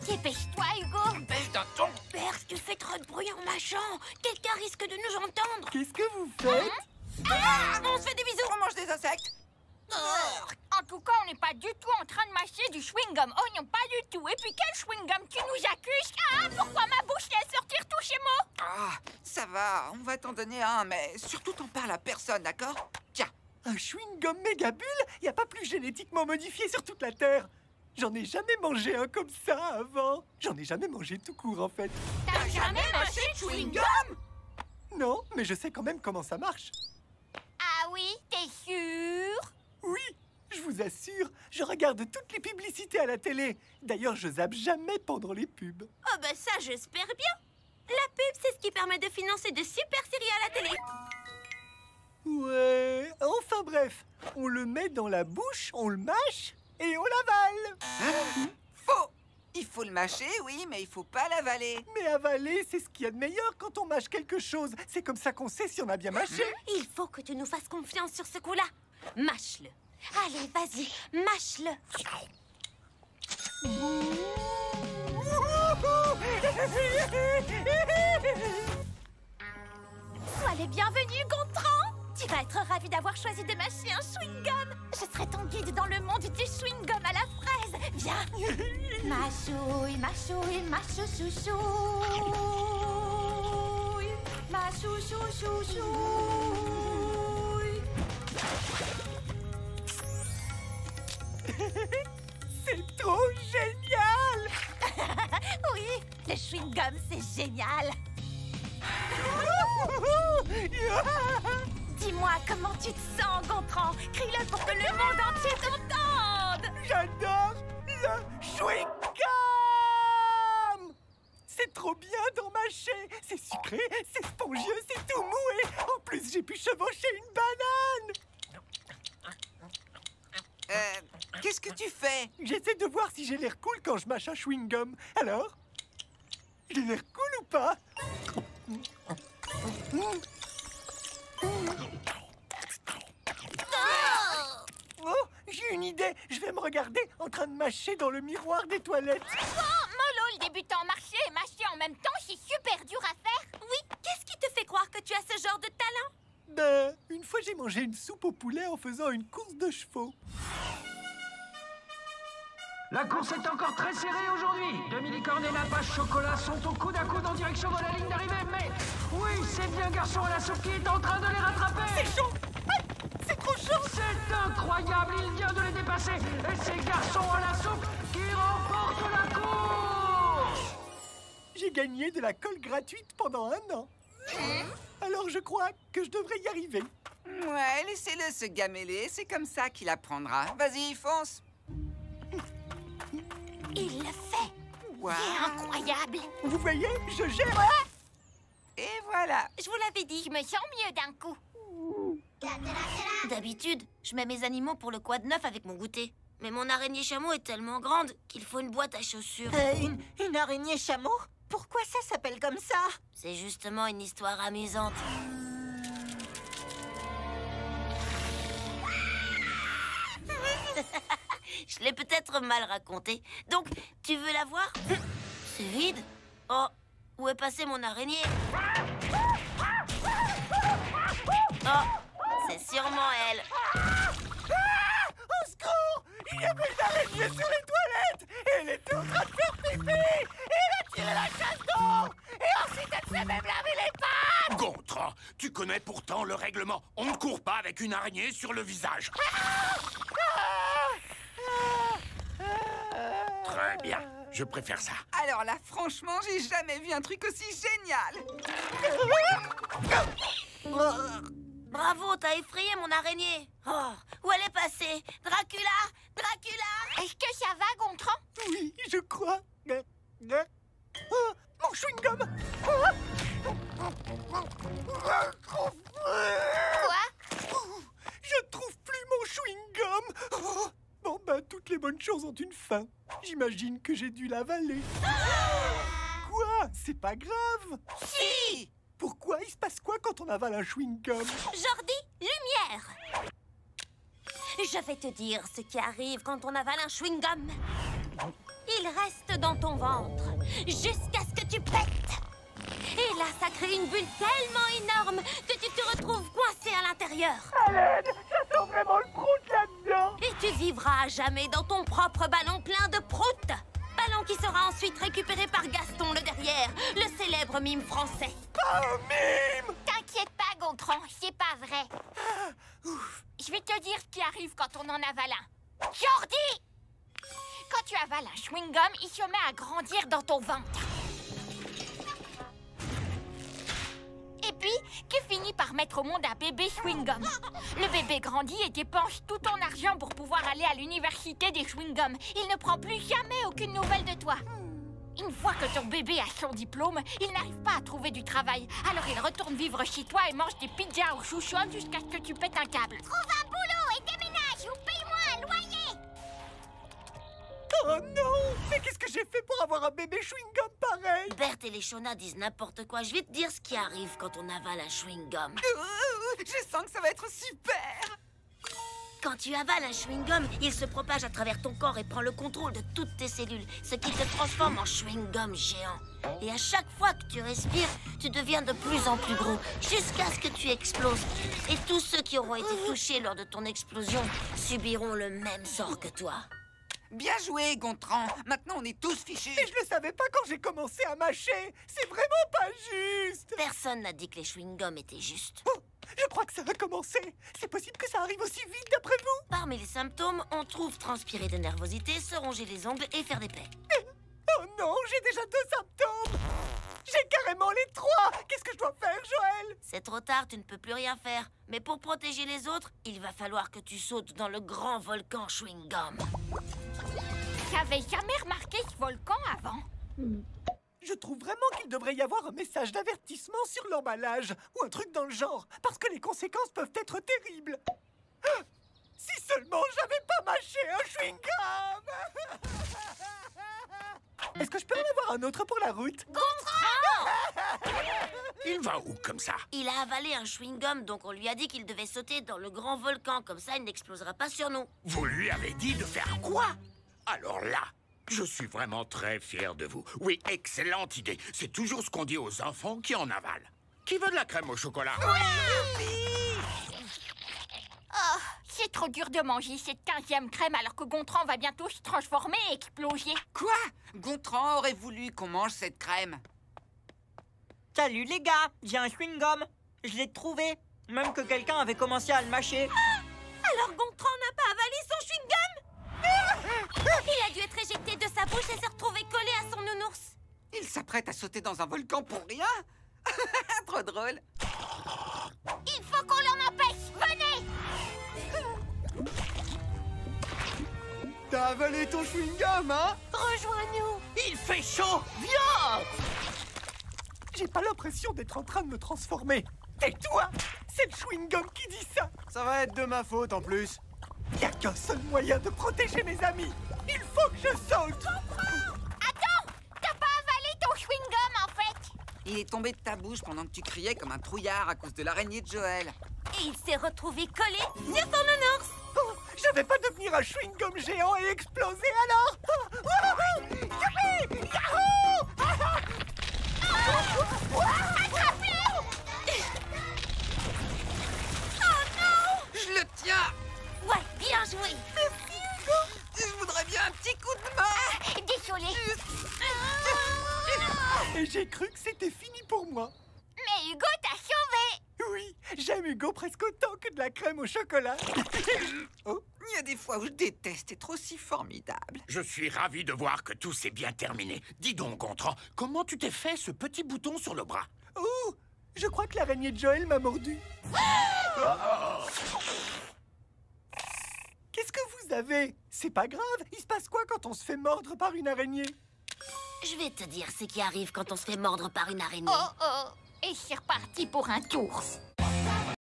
Dépêche-toi, Hugo. Baisse d'un ton. Perce, tu fais trop de bruit en mâchant. Quelqu'un risque de nous entendre. Qu'est-ce que vous faites? On se fait des bisous. On mange des insectes. En tout cas, on n'est pas du tout en train de mâcher du chewing-gum. Oh non, pas du tout. Et puis quel chewing-gum? Tu nous accuses? Ah, pourquoi ma bouche laisse sortir tous ces mots? Ah, ça va, on va t'en donner un, mais surtout t'en parles à personne, d'accord? Tiens. Un chewing-gum mégabulle? Y a pas plus génétiquement modifié sur toute la Terre. J'en ai jamais mangé un comme ça avant. J'en ai jamais mangé tout court, en fait. T'as jamais mâché de chewing-gum? Non, mais je sais quand même comment ça marche. Ah oui, t'es sûr? Oui, je vous assure, je regarde toutes les publicités à la télé. D'ailleurs, je zappe jamais pendant les pubs. Oh bah ça, j'espère bien. La pub, c'est ce qui permet de financer de super séries à la télé. Ouais, enfin bref, on le met dans la bouche, on le mâche et on l'avale. Faux. Il faut le mâcher, oui, mais il faut pas l'avaler. Mais avaler, c'est ce qu'il y a de meilleur quand on mâche quelque chose. C'est comme ça qu'on sait si on a bien mâché. Il faut que tu nous fasses confiance sur ce coup-là. Mâche-le. Allez, vas-y, mâche-le. Sois le bienvenu, Gontran. Tu vas être ravi d'avoir choisi de mâcher un chewing-gum. Je serai ton guide dans le monde du chewing-gum à la fraise. Viens. Mâchouille, mâchouille, mâchouille. Mâchouille. C'est trop génial! Oui, le chewing-gum, c'est génial. Dis-moi comment tu te sens, Gontran. Crie-le pour que le monde entier t'entende. J'adore le chewing-gum! C'est trop bien d'en mâcher. C'est sucré, c'est spongieux, c'est tout mou et en plus j'ai pu chevaucher une banane. Qu'est-ce que tu fais? J'essaie de voir si j'ai l'air cool quand je mâche un chewing-gum. Alors? J'ai l'air cool ou pas? Oh, j'ai une idée. Je vais me regarder en train de mâcher dans le miroir des toilettes. Mollo, le débutant marcher et mâcher en même temps, c'est super dur à faire. Oui, qu'est-ce qui te fait croire que tu as ce genre de talent? Ben, une fois j'ai mangé une soupe au poulet en faisant une course de chevaux. La course est encore très serrée aujourd'hui. Demi-licorne et la pâche chocolat sont au coude à coude en direction de la ligne d'arrivée. Mais oui, c'est bien garçon à la soupe qui est en train de les rattraper. C'est chaud! C'est trop chaud! C'est incroyable, il vient de les dépasser. Et c'est garçon à la soupe qui remporte la course. J'ai gagné de la colle gratuite pendant 1 an. Alors je crois que je devrais y arriver. Ouais, laissez-le se gameler, c'est comme ça qu'il apprendra. Vas-y, fonce. Il le fait. Wow. C'est incroyable. Vous voyez, je gère. Et voilà. Je vous l'avais dit, je me sens mieux d'un coup. D'habitude, je mets mes animaux pour le quad neuf avec mon goûter. Mais mon araignée chameau est tellement grande qu'il faut une boîte à chaussures. Une araignée chameau? Pourquoi ça s'appelle comme ça? C'est justement une histoire amusante. Je l'ai peut-être mal raconté. Donc, tu veux la voir? C'est vide. Oh, où est passée mon araignée? Oh, c'est sûrement elle. Au secours! Il y avait une araignée sur les toilettes! Et elle était en train de faire pipi! Et elle a tiré la chasse d'eau! Et ensuite elle s'est même lavé les pattes! Gontran, tu connais pourtant le règlement. On ne court pas avec une araignée sur le visage. Très bien, je préfère ça. Alors là, franchement, j'ai jamais vu un truc aussi génial. Bravo, t'as effrayé mon araignée. Oh, où elle est passée? Dracula! Dracula! Est-ce que ça va, Gontran? Oui, je crois. Oh, mon chewing-gum! Quoi? Je trouve plus mon chewing-gum! Oh, bon, ben, toutes les bonnes choses ont une fin. J'imagine que j'ai dû l'avaler. Quoi? C'est pas grave! Si! Pourquoi? Il se passe quoi quand on avale un chewing-gum? Jordi, lumière! Je vais te dire ce qui arrive quand on avale un chewing-gum. il reste dans ton ventre jusqu'à ce que tu pètes. Et là, ça crée une bulle tellement énorme que tu te retrouves coincé à l'intérieur. À l'aide, ça sent vraiment le prout là-dedans. Et tu vivras à jamais dans ton propre ballon plein de prout. Ballon qui sera ensuite récupéré par Gaston le derrière, le célèbre mime français. Pas un mime. T'inquiète pas, Gontran, c'est pas vrai. Je vais te dire ce qui arrive quand on en avale un. Jordi! Quand tu avales un chewing-gum, il se met à grandir dans ton ventre. Et puis, tu finis par mettre au monde un bébé chewing-gum. Le bébé grandit et dépense tout ton argent pour pouvoir aller à l'université des chewing-gums. Il ne prend plus jamais aucune nouvelle de toi. Une fois que ton bébé a son diplôme, il n'arrive pas à trouver du travail. Alors il retourne vivre chez toi et mange des pizzas au chouchou jusqu'à ce que tu pètes un câble. Trouve un boulot et déménage ou paye-moi un loyer. Oh non. Mais qu'est-ce que j'ai fait pour avoir un bébé chewing-gum pareil? Berthe et les Shona disent n'importe quoi. Je vais te dire ce qui arrive quand on avale un chewing-gum. Je sens que ça va être super. Quand tu avales un chewing-gum, il se propage à travers ton corps et prend le contrôle de toutes tes cellules, ce qui te transforme en chewing-gum géant. Et à chaque fois que tu respires, tu deviens de plus en plus gros, jusqu'à ce que tu exploses. Et tous ceux qui auront été touchés lors de ton explosion subiront le même sort que toi. Bien joué, Gontran. Maintenant, on est tous fichus. Mais je le savais pas quand j'ai commencé à mâcher. C'est vraiment pas juste. Personne n'a dit que les chewing-gums étaient justes. Oh, je crois que ça va commencer. C'est possible que ça arrive aussi vite d'après vous? Parmi les symptômes, on trouve transpirer de nervosité, se ronger les ongles et faire des plaies. Oh non, j'ai déjà 2 symptômes. J'ai carrément les 3. Qu'est-ce que je dois faire, Joël? C'est trop tard, tu ne peux plus rien faire. Mais pour protéger les autres, il va falloir que tu sautes dans le grand volcan chewing-gum. J'avais jamais remarqué ce volcan avant. Je trouve vraiment qu'il devrait y avoir un message d'avertissement sur l'emballage ou un truc dans le genre, parce que les conséquences peuvent être terribles. Ah, si seulement j'avais pas mâché un chewing-gum. Est-ce que je peux en avoir un autre pour la route? Il va où comme ça? Il a avalé un chewing-gum, donc on lui a dit qu'il devait sauter dans le grand volcan. Comme ça, il n'explosera pas sur nous. Vous lui avez dit de faire quoi? Alors là, je suis vraiment très fier de vous. Oui, excellente idée. C'est toujours ce qu'on dit aux enfants qui en avalent. Qui veut de la crème au chocolat? Oh, c'est trop dur de manger cette 15e crème alors que Gontran va bientôt se transformer et exploser. Quoi? Gontran aurait voulu qu'on mange cette crème. Salut les gars, j'ai un chewing-gum. Je l'ai trouvé, même que quelqu'un avait commencé à le mâcher. Alors Gontran n'a pas avalé son chewing-gum? Il a dû être éjecté de sa bouche et s'est retrouvé collé à son nounours. Il s'apprête à sauter dans un volcan pour rien. Trop drôle. Il faut qu'on l'en empêche. Venez! T'as avalé ton chewing-gum, hein? Rejoins-nous. Il fait chaud. Viens! J'ai pas l'impression d'être en train de me transformer. Tais-toi! C'est le chewing-gum qui dit ça. Ça va être de ma faute en plus. Y a qu'un seul moyen de protéger mes amis. Il faut que je saute. Attends! T'as pas avalé ton chewing-gum en fait. Il est tombé de ta bouche pendant que tu criais comme un trouillard à cause de l'araignée de Joël. Et il s'est retrouvé collé sur ton nounours. Oh, je vais pas devenir un chewing-gum géant et exploser alors. Youpi! Yahoo! Je le tiens. Ouais, bien joué. Je voudrais bien un petit coup de main. Désolé. Et j'ai cru que c'était fini pour moi. Mais Hugo t'a sauvé. Oui, j'aime Hugo presque autant que de la crème au chocolat. Oh, Il y a des fois où je déteste être aussi formidable. Je suis ravi de voir que tout s'est bien terminé. Dis donc, Gontran, comment tu t'es fait ce petit bouton sur le bras? oh, je crois que l'araignée de Joël m'a mordu. Qu'est-ce que vous avez? C'est pas grave, il se passe quoi quand on se fait mordre par une araignée? Je vais te dire ce qui arrive quand on se fait mordre par une araignée. Oh oh. Et c'est reparti pour un tour.